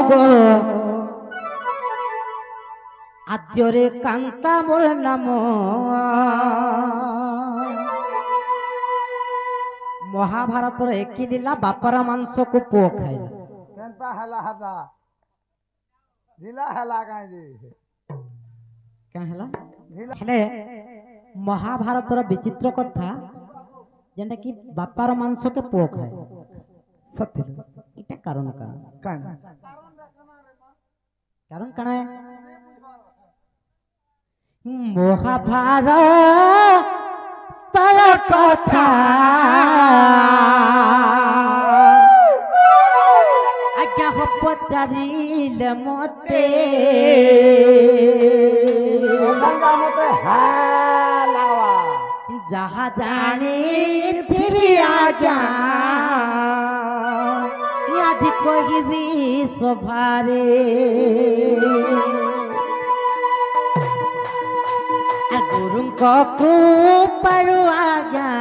গো আদ্যরে কান্তা মোর নাম মহাভারতর একই লীলা বাপার মাংসକୁ পুଅ ଖାଇଲା କେନ୍ତା ହେଲା ହେଲା ଢିଲା ହେଲା କାହିଁକି क्या ହେଲା ହେଲେ ମହାଭାରତର ବିଚିତ୍ର କଥା ଯେନ୍ଟା କି ବାପାର ମାଂସକେ ପୁଅ ଖାଏ ସତ୍ୟ ଏଟା କାରଣ କାରଣ କାରଣ କାଣ ମହାଭାରତର କଥା আজ্ঞা পচারিলে মতে যাহা জানিথিবি আজ্ঞা আଜି কহিবি সভারে আর গুরুঙ্ক কৃপারু আজ্ঞা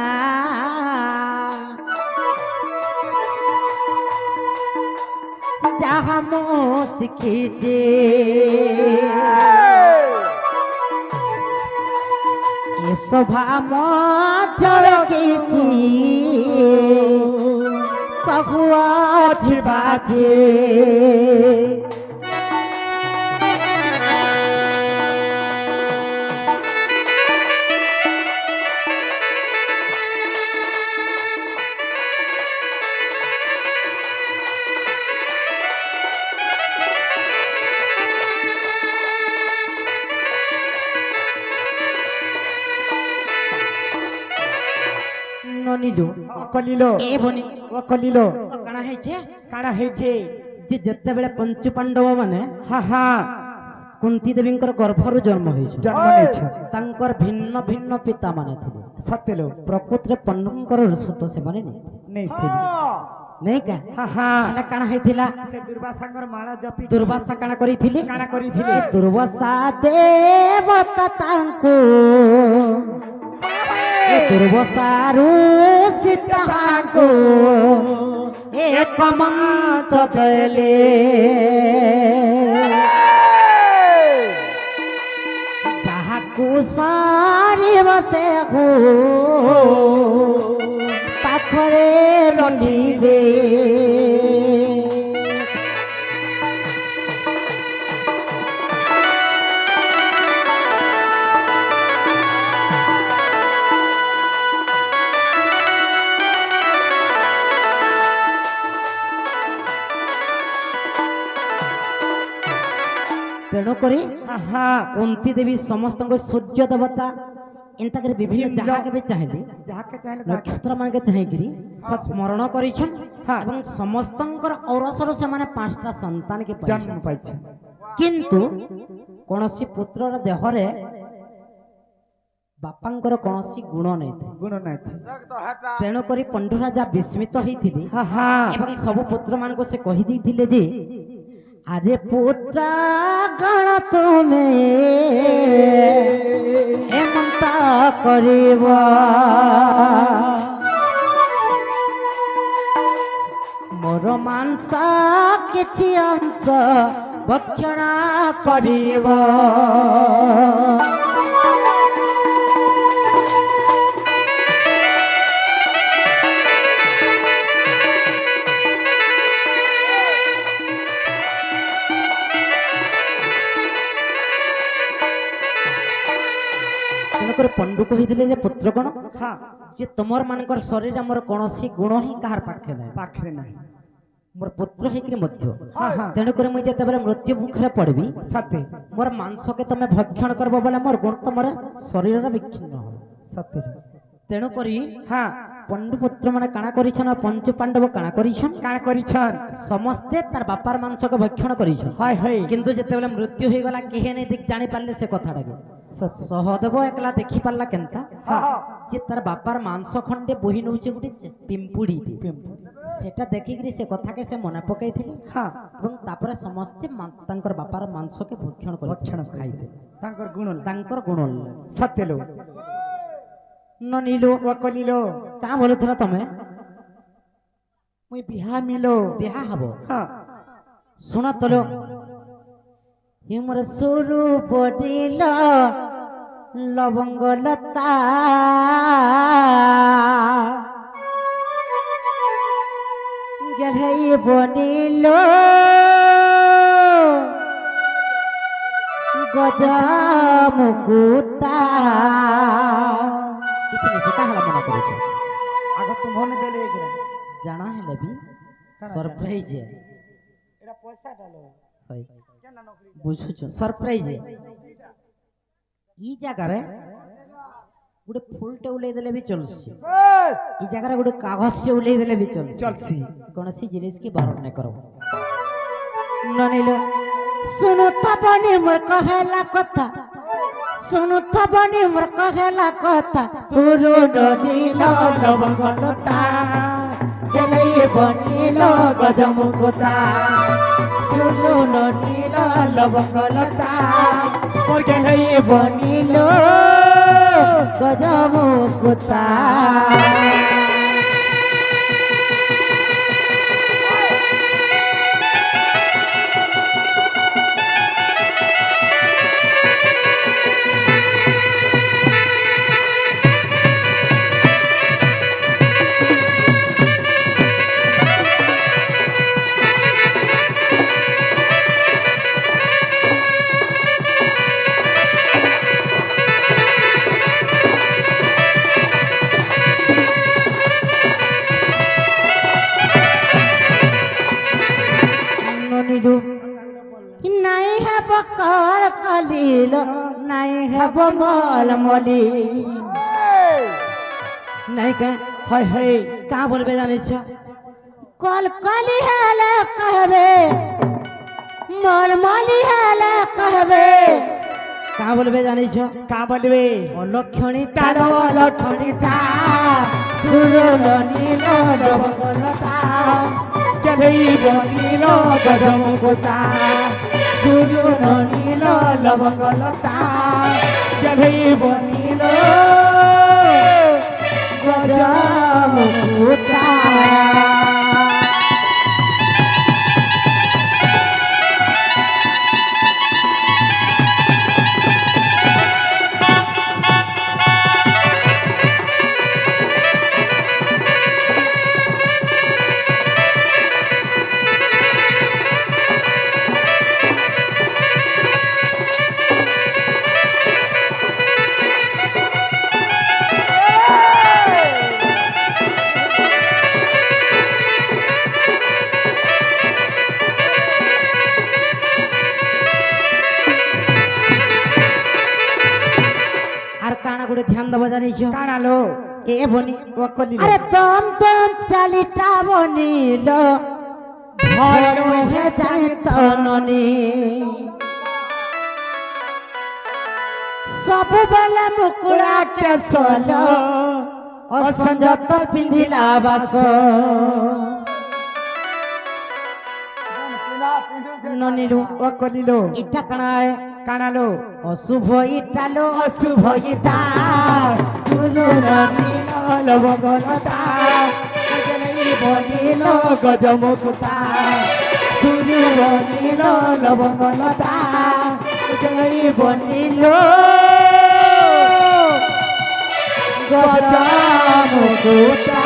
যাহা মো শিখিছে এ সভা মধ্য রখিছি কহু আছে বাজে ননিলো অকলিল এ বনি অকলিল কাଣା ହେଇছে যে যেତେବେଳେ পঞ্চ পাণ্ডব মানে হা হা কুন্তি দেবীଙ୍କର ଗର୍ଭରୁ ଜନ୍ମ ହେଇଛି জন্ম নেছে ତାଙ୍କର ଭିନ୍ନ ଭିନ୍ନ ପିତା ମାନେ ଥିଲେ সত্যলো ପ୍ରକୃତରେ ପଣ୍ଡଙ୍କର ଋଷତ ସେମାନେ নেই স্থির ନେଇ କା হা হা ହେଲେ କାଣା ହେଇଥିଲା সে দুর্বাসাঙ্গর মালা জপি ଦୁର୍ବାସା କାଣା କରିଥିଲେ কানা করিଥିଲେ ଦୁର୍ବାସା ଦେବତା ତାଙ୍କୁ ଏ ଦୁର୍ବାସାରୁ ସୀତାଙ୍କୁ ଏକ ମନ୍ତ୍ର ଦେଲେ ଯାହାକୁ ସ୍ମରିବ ସେ ପାଖରେ ରହିବେ ତେଣୁକରି କୁନ୍ତି ଦେବୀ ସମସ୍ତଙ୍କ ସୂର୍ଯ୍ୟ ଦେବତା ଏନ୍ତା କରି ବିଭିନ୍ନ ଯାହାକେ ବି ଚାହିଁଲେ যাহাকে চাইলে ନକ୍ଷତ୍ର ମାନକେ ଚାହିଁକିରି ସ୍ମରଣ କରିଛନ୍ ଏବଂ ସମସ୍ତଙ୍କର ଔରସରୁ ସେମାନେ 5ଟା ସନ୍ତାନକେ ପାଇଛନ୍ জন্ম পাইছে କିନ୍ତୁ କୌଣସି ପୁତ୍ରର ଦେହରେ ବାପାଙ୍କର କୌଣସି ଗୁଣ ନେଇଥାଏ গুণ নাই ତେଣୁକରି ପଣ୍ଡୁ ରାଜା ବିସ୍ମିତ ହେଇଥିଲେ হা হা ଏବଂ ସବୁ ପୁତ୍ର ମାନଙ୍କୁ ସେ କହିଦେଇଥିଲେ ଯେ আরে পুত্র গণ তুমি হেমন্ত করিব মোর মাংস কিছু অংশ ভক্ষণ করিব पंडु कही पुत्र गण हाँ जे तुमर मानकर शरीर मोर कौनसी गुण ही कहार पाखे ना पाखरे नहीं मोर पुत्र होकर हाँ हाँ तेणुक मुझे जिते मृत्यु मुखरे पड़बी सत्य मोर मांस के तुम भक्षण करब बोले मोर गुण तो मोर शरीर विच्छिन्न हो सत्य तेणुक हाँ पंडु पुत्र माने काना करिछन पंच पांडव काना करिछन काना करिछन समस्ते तार बापार मांस के भक्षण करिछन हाय हाय किंतु जेते बेले मृत्यु होई गला केहे नै दिख जानि पारले से कथाटा के सहदेव एकला देखि पारला केनता जे तार बापार मांस खंडे बोही नउचे गुटे पिंपुड़ी सेटा देखिकरी से कथा के से मने पकैथिले हां एवं तापर समस्ते तांकर बापार मांस के भक्षण खाइते तांकर गुण सत्य लो ननीलो वकलीलो का बोलथरा तमे मुई बिहा मिलो बिहा हबो हां ଶୁଣ ତଲ ହିମର ସୁରୁ ବଡ଼ିଲ ଲବଙ୍ଗ ଲତା গেলেই বনিল গজা মুকুতা কিছু নিছে কাহলা মনে করছ আগে তো মনে দেলে এখানে জানা হেলে বি सरप्राइज এটা পয়সা ডালো হয় কেন নকরি বুঝুছ सरप्राइज ই জায়গারে গোটে ফুলটা উলাই দেলে বি চলছি এই জায়গায় গোটে কাগজটা উলাই দেলে বি চলছি চলছি কৌনসি জিনিস কি বারণ নাই করব ননিল শুনু তবনি মোর কহেলা কথা শুনু তবনি মোর কহেলা কথা সুরু ননিল লবঙ্গলতা গেলাই বনিল গজমুকুতা সুরু ননিল লবঙ্গলতা মোর গেলাই বনিল গজমুকুতা নাই হেব কর কলিল নাই হেব মল মলি নাই কে হাই হাই কা বলবে জানিছ কল কলি হেলে কহবে মল মলি হেলে কহবে কা বলবে জানিছ কা বলবে অলক্ষণী টালো অলক্ষণী টা সুরল নীল লবঙ্গলতা গেলেই বনিল গজমুকুতা সুরল নীল লবঙ্গলতা গেলেই বনিল গজমুকুতা গোটে ধ্যান দেব জানিছ কানালো এ বনি ও কলি আরে দম দম চালিটা বনিল ভয় হে জানি তননি ସବୁବେଳେ ମୁକୁଳା କେଶଲ ଅସଞ୍ଜତ ପିନ୍ଧିଲା ବାସ ননিলু ও কলিলো ইটা কানায় কানালো অশুভ ইটালো অশুভ ইটা সুরু ননিল লবঙ্গলতা গেলেই বনিল গজমুকুতা সুরু বনিল লবঙ্গলতা গেলেই বনিল গজমুকুতা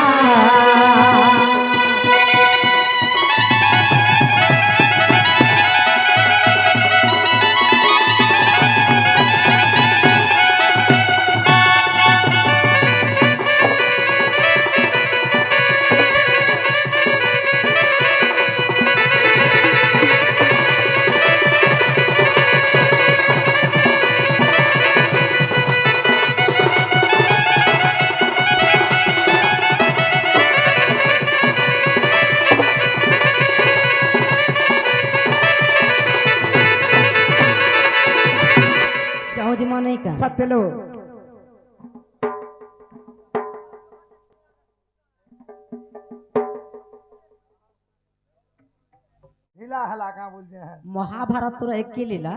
सत्यलो महाभारत एक लीला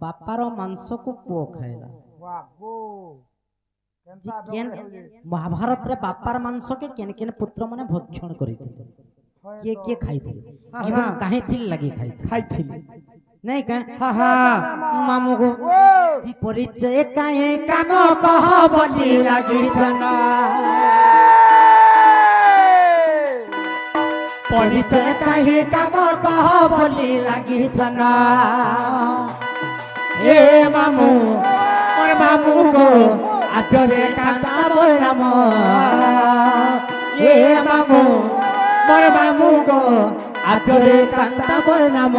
बापार मांस को पुओ खाइला महाभारत रे बापार मांस के केन केन पुत्र माने भक्षण करिथिले କିଏ କିଏ ଖାଇଥିଲେ ଏବଂ କାହିଁଥିର ଲାଗି ଖାଇଥିଲେ ଖାଇଥିଲି ନାଇଁ କା ହଁ ହଁ ମାମୁକୁ ପରିଚୟ କାହିଁ କାମ କହ ବୋଲି ଲାଗିଛନ ପରିଚୟ କାହିଁ କାମ କହ ବୋଲି ଲାଗିଛନ ଏ ମାମୁ ମୋର ମାମୁ ଗো ଆଗରେ କାନ୍ତା ବୈରାମ ଏ ମାମୁ ମୋର ମାମୁ গো আদরে কান্তা বৈরাম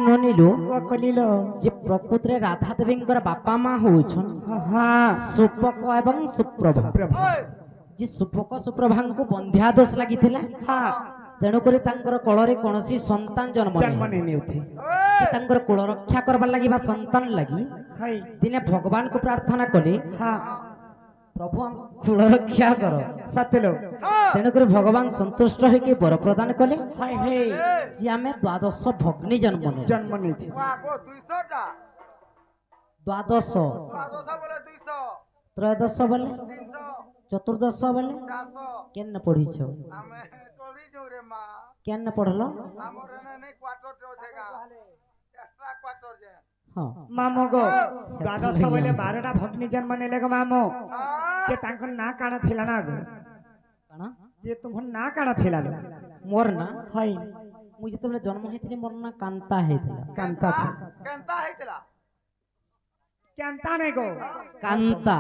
ନନିଲୁ কলিল যে প্রকৃতিরে রাধা দেবীঙ্কর বাপা মা হউছন হ্যাঁ সুপক এবং সুপ্রভা প্রভা যে সুপক সুপ্রভাঙ্কু বন্ধ্যা দোষ লাগিଥିଲା হ্যাঁ তেণুকরি তাঙ্কর কোଳରେ কୌଣସି সন্তান জন্ম জন্ম নেই নেই উঠে କି ତାଙ୍କର କୁଳ ରକ୍ଷା କରବାର ଲାଗି ବା ସନ୍ତାନ ଲାଗି হাই ଦିନେ ଭଗବାନଙ୍କୁ ପ୍ରାର୍ଥନା କଲେ হ্যাঁ ପ୍ରଭୁ ଆମ କୁଳ ରକ୍ଷା କର সত্যলো ତେଣୁକରି ଭଗବାନ ସନ୍ତୁଷ୍ଟ ହୋଇକି ବର ପ୍ରଦାନ କଲେ হাই হাই ଯେ ଆମେ ଦ୍ୱାଦଶ ଭଗ୍ନୀ ଜନ୍ମ ନେବୁ জন্ম নেই वाको 200 टा ଦ୍ୱାଦଶ 200 बोले 200 ତ୍ରୟୋଦଶ ବୋଲେ 300 ଚତୁର୍ଦଶ ବୋଲେ 400 କେନ୍ ପଢିଛ हमें चोरी जोरे मां କେନ୍ ପଢଲ हमरे ने क्वार्टर टे होछेगा एक्स्ट्रा क्वार्टर जे ହଁ মামু গো দ্বাদশ বলে 12টা ভগ্নী জন্ম নেলে গো মামু যে তাঙ্কর না কানা থিলা না গো କାଣା যে তোমার না কানা থিলা লো ମୋର ନା হাই ମୁଁ ଯେତେବେଳେ ଜନ୍ମ ହେଇଥିଲି ମୋର ନା କାନ୍ତା ହେଇଥିଲା কান্তা থা केनता हेतला কান্তা নাই গো କାନ୍ତା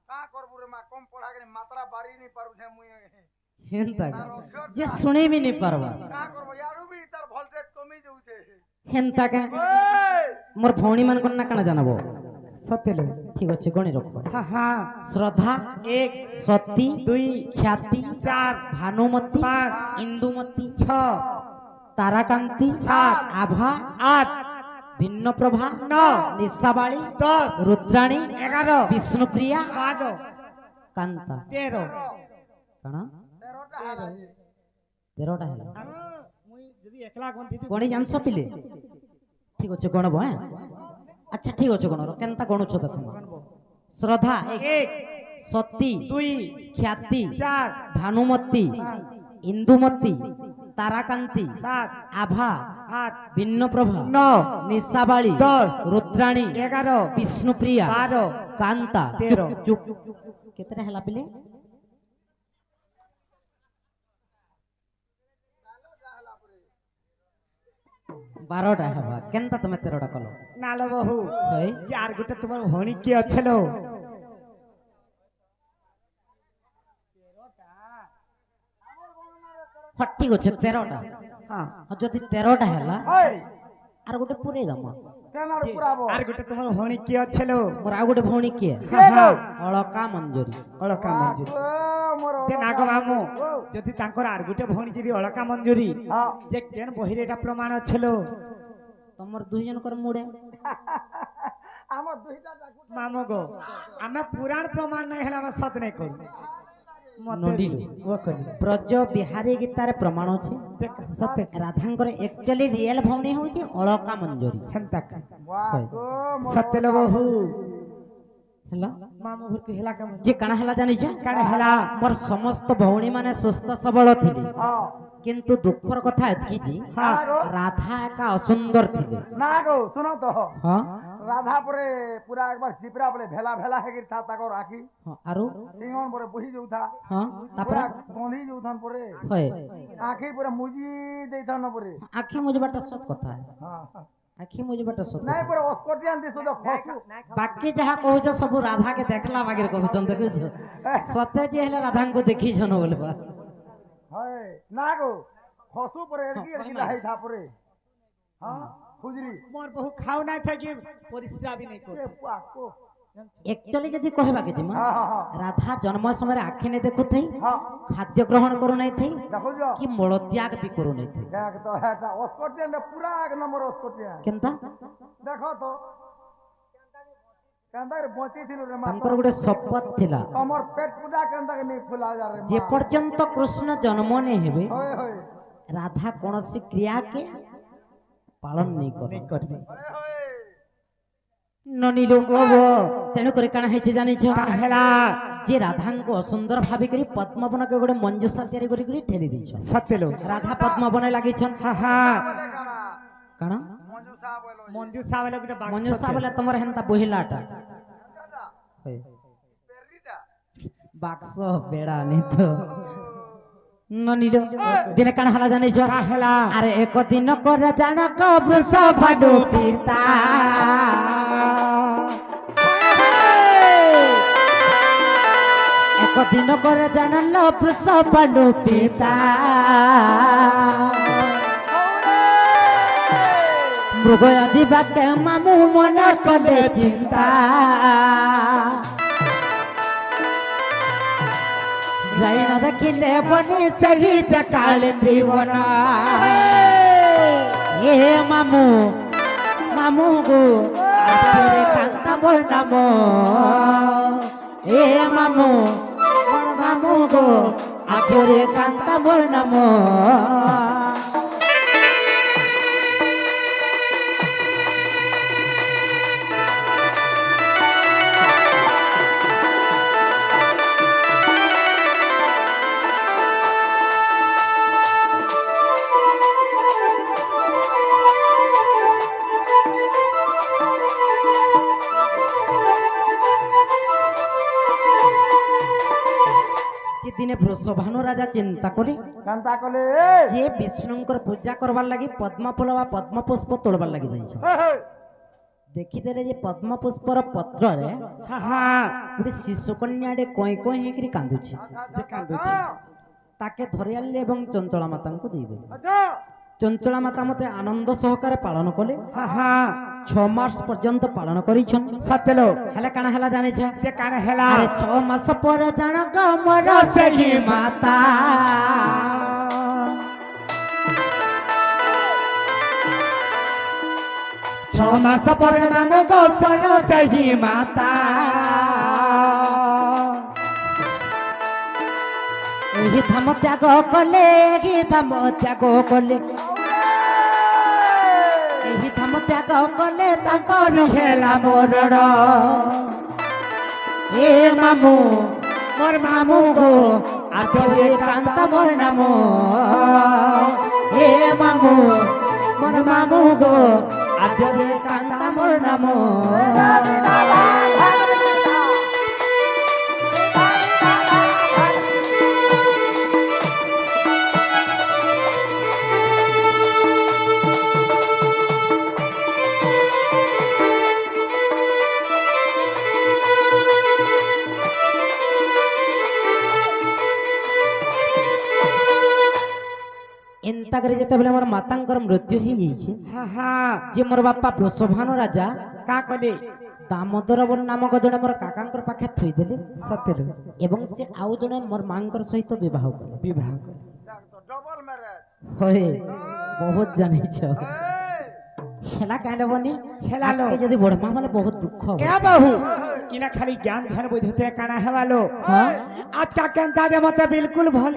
का करबु रे मां कम पढ़ा के मात्रा बारी नहीं पारु छे मुई ହେନ୍ତା ଯେ ଶୁଣି ବି ନି ପାରବା का करबो यारू भी तार वोल्टेज कमी जाउ छे ହେନ୍ତା କା ओए ମୋର ଭଉଣୀ ମାନଙ୍କର ନା କାଣା ଜାଣବ সত্যলো ଠିକ ଅଛି ଗଣି ରଖ হ্যাঁ হ্যাঁ ଶ୍ରଦ୍ଧା 1 ସତୀ 2 ଖ୍ୟାତି 4 ଭାନୁମତୀ ପାଞ୍ଚ, ଇନ୍ଦୁମତୀ 6 ତାରାକାନ୍ତି ସାତ, ଆଭା 8 ଭିନ୍ନପ୍ରଭା 9 ନିଶାବାଳୀ 10 ରୁଦ୍ରାଣୀ 11 ବିଷ୍ଣୁପ୍ରିୟା 12 କାନ୍ତା 13 କାଣା 13 टा हाला जे 13ଟା ହେଲା মুই যদি একলা গন্তি ଗଣି ଜାଣିଛ ପିଲେ ଠିକ ଅଛି ଗଣବ ହେଁ ଆଚ୍ଛା ଠିକ ଅଛି ଗଣର କେନ୍ତା ଗଣୁଛ ଦେଖ ଶ୍ରଦ୍ଧା 1 ସତୀ 2 ଖ୍ୟାତି 4 ଭାନୁମତୀ ଇନ୍ଦୁମତୀ ତାରାକାନ୍ତି 7 ଆଭା 8 ଭିନ୍ନପ୍ରଭା 9 ନିଶାବାଳୀ 10 ରୁଦ୍ରାଣୀ 11 ବିଷ୍ଣୁପ୍ରିୟା 12 କାନ୍ତା 13 ଚୁପ କେତେଟା ହେଲା ପିଲେ বারোটা হবা কেনতা তুমি 13টা কল নালো বহু হই চার গোটা তোমার ভণি কি অছলো ঠিক আছে 13টা হ্যাঁ যদি 13টা হেলা ओए আর গোটে পুরাই দাম केनार पुराबो আর গোটা তোমার ভণি কি অছলো মোর আর গোটে ভৌণী কিয়ে হ্যাঁ অলকা মঞ্জুরি অলকা মঞ্জুরি ओ मोर তে নাগ মামু যদি তাঙ্কর আর গোটে ভণি যদি অলকা মঞ্জুরি हां যে কেন বহিরে এটা প্রমাণ অছলো তোমার দুই জনকর মুড়ে हम दुईटा डाकू মামু গো আমি পুরাণ প্রমাণ নাই হেলা আমি সত নাই করি নডিলু। ও কলি ব্রজ বিহারী গীতার প্রমাণ আছে দেখ সত্য রাধাঙ্কর একচুয়ালি রিয়েল ভৌণী হচ্ছে অলকা মঞ্জুরি হেন্তা वाह হয়। गो সত্যলো বহু হেলা মামু ঘরকে হেলা কাম যে কাଣା হেলা জানিছ কানে হেলা মোর সমস্ত ভৌণী মানে সুস্থ সবল থিলে हां কিন্তু দুঃখর কথা এতকি যে হ্যাঁ রাধা একা অসুন্দর থিলে ना गो सुनो तो হ্যাঁ राधा परे पूरा एक बार जिपरा बोले भेला भेला है गिर था ताको राखी হ্যাঁ, আরো सिंगन परे बुही जाउ था হ্যাঁ তারপরে पूरा गोंधी जाउ थन परे হয় आखी पूरा मुजी दे थन परे আখি মুজবাটা সব কথা हां আখি মুজবাটা সব नहीं परे अस्कोटियन दिसु तो खसु বাকি যাহা কହୁছ সবু রাধাকে দেখলা বাগের কহুছন দেখুছ সতে যে হেলে রাধাঙ্কু দেখিছন বলবা है ना गो खसु परे एड़की हाँ, एड़की हाँ, रही था परे हां खुजरी मोर बहु खाओ ना था कि परिश्रा भी नहीं ए कर पाको একচুয়ালি যদি কহবাকে জিমা হ্যাঁ হ্যাঁ হ্যাঁ রাধা জন্ম সময় আখি নেই দেখুথাই হ্যাঁ খাদ্য গ্রহণ করু নাই থাই দেখুছ কি মলত্যাগ বি করু নাই থাই দেখ তো এটা অস্কটিয়ান পুরা এক নম্বর অস্কটিয়ান কেনতা দেখো তো কেন্দাকে বঁচিছিল রে মা তাঙ্কর গোটে শপথ থিলা তোমার পেট পুরা কেন্দাকে নেই ফুলা যা রে যে পর্যন্ত কৃষ্ণ জন্ম নেই হেবে হয় হয় রাধা কৌশি ক্রিয়াকে পালন নেই করে করবে ননিলো তেণু করে কাଣା হয়েছে জানিছ হেলা যে রাধাঙ্ক অসুন্দর ভাবে করি পদ্মবনকে গোটে মঞ্জুষা তৈরি করি করে ঠেলি দিছ সত্যলো রাধা পদ্মবনে লাগিছন হা হা কাଣା মঞ্জুসা বলো মঞ্জু সাবলে গুটা বাক্স মঞ্জুষা বলে তোমার হেনতা বহিলাটা পেরিটা বাক্স বেড়া নি তো ননিলো দিনে কাଣା হলা জানিছ হেলা আরে এক দিন করে জানক বৃষ ভাডু পিতা এক দিন করে জানল বৃষ ভাডু পিতা মৃগ জীবাকে মামু মনে কলে চিন্তা যাই না দেখিলে বনি সেই যে কালেন্দ্রী বন এ মামু মামু গো আরে কান্তা বল নাম এ মামু মামু গো আরে কান্তা বল নাম দিনে বৃষভানু রাজা চিন্তা করে কান্তা কলে যে বিষ্ণুঙ্কর পূজা করবার লাগি পদ্ম ফুল বা পদ্ম পুষ্প তোলবার লাগি যাইছ ଦେଖିଦେଲେ ଯେ ପଦ୍ମ ପୁଷ୍ପର ପତ୍ରରେ হা হা ଗୋଟେ ଶିଶୁ କନ୍ୟାଟେ କଇଁ କଇଁ ହେଇକରି କାନ୍ଦୁଛି যে কান্দুছি ତାକେ ଧରି ଆଣିଲେ ଏବଂ ଚଞ୍ଚଳା ମାତାଙ୍କୁ ଦେଇଦେଲେ আচ্ছা ଚଞ୍ଚଳା ମାତା ମତେ ଆନନ୍ଦ ସହକାରେ ପାଳନ କଲେ হা হা 6 ମାସ ପର୍ଯ୍ୟନ୍ତ ପାଳନ କରିଛନ୍ সত্যলো ହେଲେ କାଣା ହେଲା ଜାଣିଛ যে কান হেলা ଆରେ 6 ମାସ ପରେ ଜାଣକ ମୋର ସେହି ମାତା ছ মাস পরে নাম গোসল সেই মাতা ଏହି ଧାମ ତ୍ୟାଗ କଲେ ଏହି ଧାମ ତ୍ୟାଗ କଲେ ଏହି ଧାମ ତ୍ୟାଗ କଲେ ତାଙ୍କର ହେଲା ମରଣ ଏ ମାମୁ ମୋର ମାମୁ ଗো ଆଗରେ କାନ୍ତା ମୋର ନାମ ଏ ମାମୁ ମୋର ମାମୁ গো আদরে কান্তা মোর নাম ଏନ୍ତା କରି ଯେତେବେଳେ ମୋର ମାତାଙ୍କର ମୃତ୍ୟୁ ହେଇଯାଇଛି হা হা ଯେ ମୋର ବାପା ବୃଷଭାନୁ ରାଜା কা কলে ଦାମୋଦର ବୋଲି ନାମକ ଜଣେ ମୋର କାକାଙ୍କର ପାଖେ ଥୋଇଦେଲେ সত্যলো ଏବଂ ସେ ଆଉ ଜଣେ ମୋର ମାଙ୍କର ସହିତ ବିବାହ କଲେ বিবাহ দেখ তো ডবল ম্যারেজ ହଏ ବହୁତ ଜାଣିଛ এই ହେଲା କାହିଁଲେ ବନି হেলালো ଆଗକେ ଯଦି ବଢମା ବୋଲେ ବହୁତ ଦୁଃଖ ହବ এ বাহু ইনা খালি জ্ঞান ধ্যান বুঝতে কানা হেবালো হ্যাঁ আজ কা কেনতা যে মতে বিলকুল ভাল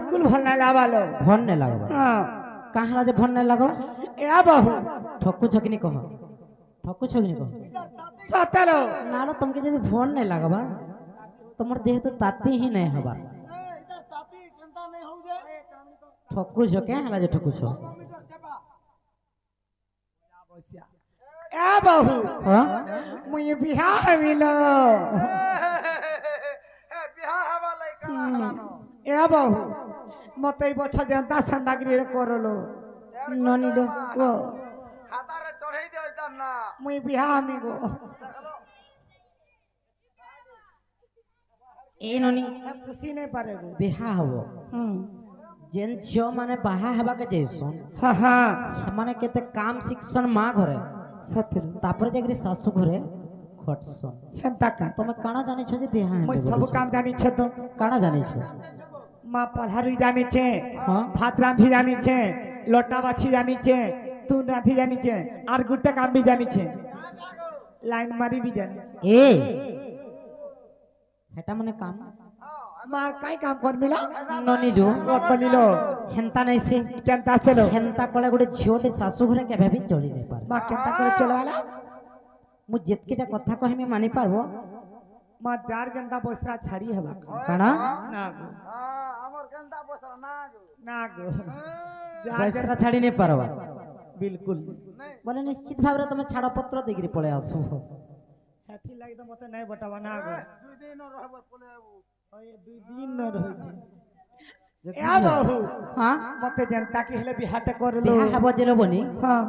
না লাগালো ভন নে লাগবা হ্যাঁ কাহ ହେଲା ଯେ ଭନ ନେ ଲାଗ এ বাহু ଠକୁଛ କି ନି କହ ଠକୁଛ କି ନି କହ সত্যলো ନା ଲୋ ତମକେ ଯଦି ଭନ ନେ ଲାଗବା ତମର ଦେହ ତ ତାତି ହିଁ ନାଇଁ ହବା ইদার তাতি কেনতা নেই হউ যে ঠকুଛ কে ହେଲା ଯେ ଠକୁଛ মিটার চেপা এ বাহু ହଁ মুই বিহা হইলো এ বিহা হবা লাই কানা হলানো এ বাহু মতে এই বছর জনতা সান্দাগিরি করলো ননিলো ও খাতারে চড়াই দিও ইতার না মুই বিহা আমি গো এই ননি খুশি নাই পারে গো ବିହା ହବ হুম ଯେନ୍ ଝିଅ ମାନେ ବାହା ହେବାକେ ଯାଇସନ୍ হা হা ସେମାନେ କେତେ କାମ ଶିଖସନ୍ ମା ଘରେ সত্যি ତାପରେ ଯାଇକରି ଶାଶୁ ଘରେ হটসন হেন্তা কা তুমি কানা জানিছ যে বিহা মই সব কাম জানিছে তো কানা জানিছ মা পলহারি জানিছে হ্যাঁ ভাত রাঁধি জানিছে লটা বাছি জানিছে তুন রাঁধি জানিছে আর গুটা কাম বি জানিছে লাইন মারি বি জানিছে এ হেটা মানে কাম মার কাই কাম করমিলা ননিরু ও কলিলো হেন্তা নাইছে কেনতা আসলো হেন্তা কলে গোটে ঝিওটে শাশু ঘরে কেবে ভি চলি নাই পারে মা কেনতা করে চলবালা মু যেতকিটা কথা কহিমি মানি পারবো মা যার কেনতা বসরা ছাড়ি হবা কানা না গো আমার কেনটা বসরা না গো না গো যার বয়সরা ছাড়ি নাই পারবা বিলকুল বলে নিশ্চিত ভাবে তুমি ছাড়পত্র দিগরি পড়ে আসো হাতি লাগি তো মতে নাই বটাবা না গো 2 দিন রহবার পলে আবু ওই 2 দিন ন রইছে যে এ বাহু হ্যাঁ মতে জনতা কি হেলে বিহাতে করলো বিহা হব যেলো বনি হ্যাঁ